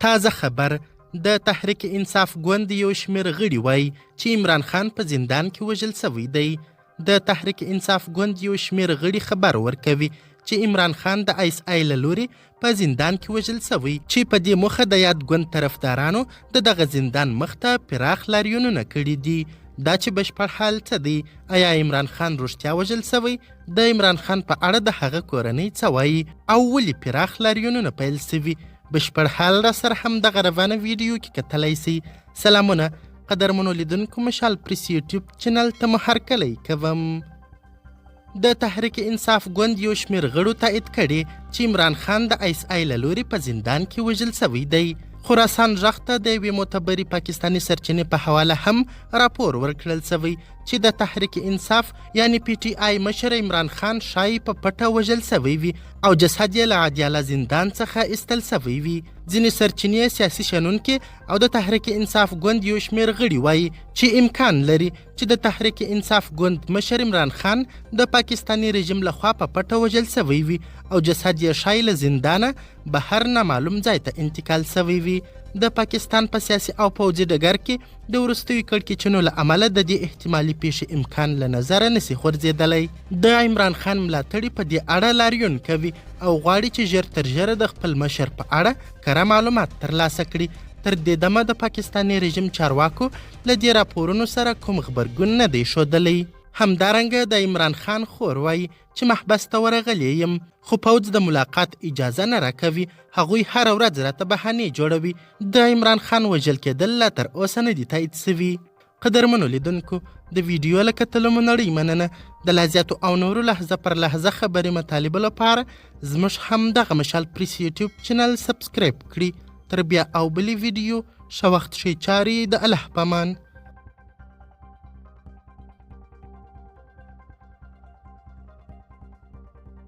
تازه خبر د تحریک انصاف ګوند یو شمېر غړي وایي چې عمران خان په زندان کې وژل سوی دی. د تحریک انصاف ګوند یو شمېر غړي خبر ورکوي چې عمران خان د ایس آی له لوري په زندان کې وژل سوی، چې په دې موخه د یاد ګوند طرفدارانو د دغه زندان مخ ته پراخ لاریونونه کړي دي. دا چې بشپړ حال څه دی؟ آیا عمران خان رښتیا وژل سوی؟ د عمران خان په اړه د هغه کورنۍ څه وایي او ولې پراخ لاریونونه پیل سوي؟ بشپړ حال را سره هم دغه روانه ویډیو کې کتلی سئ. سلامونه قدرمنو لیدونکو، مشال پریس یوټیوب چینل ته مو هرکلی کوم. د تحریک انصاف ګوند یو شمېر غړو تایید کړي چې عمران خان د ایس آی له لوري په زندان کې وژل سوی دی. خراسان غږ ته د یوې معتبرې پاکستاني سرچینې په حواله هم راپور ورکړل سوی چې د تحریک انصاف یعنی پی ټی آی مشر عمران خان شایي په پټه وژل سوی وي او جسد یې له عدیاله زندان څخه ایستل سوی وي. ځینې سرچینې سیاسي شنونکي او د تحریک انصاف ګوند یو شمېر غړي وایي چې امکان لري چې د تحریک انصاف ګوند مشر عمران خان د پاکستاني رژیم لخوا په پټه وژل سوی وي او جسد یې شایي له زندانه بهر نامعلوم ځای ته انتقال سوی وي. د پاکستان په سیاسي او پوځي ډګر کې د وروستیو کړکېچونو له امله د دې احتمالي پیښې امکان له نظره نسي غورځېدلی. د عمران خان ملاتړي په دې اړه لاریون کوي او غواړي چې ژر تر ژره د خپل مشر په اړه کره معلومات ترلاسه کړي. تر دې دمه د پاکستاني رژیم چارواکو له دې راپورونو سره کوم غبرګون نه دی ښودلی. همدارنګه د عمران خان خور وایي چې محبس ته ورغلی یم خو پوځ د ملاقات اجازه نه راکوي. هغوی هره ورځ راته بهانې جوړوي. د عمران خان وژل کېدل لا تر اوسه نه دي تایید سوي. قدرمنو لیدونکو، د ویډیو له کتلو مو نړۍ مننه. د لا زیاتو او نورو لحظه پر لحظه خبرې مطالبو لپاره زموږ هم دغه مشال پریس یوټیوب چینل سبسکرایب کړي. تر بیا او بلې ویډیو ښه وخت ښې چارې د الله په امان.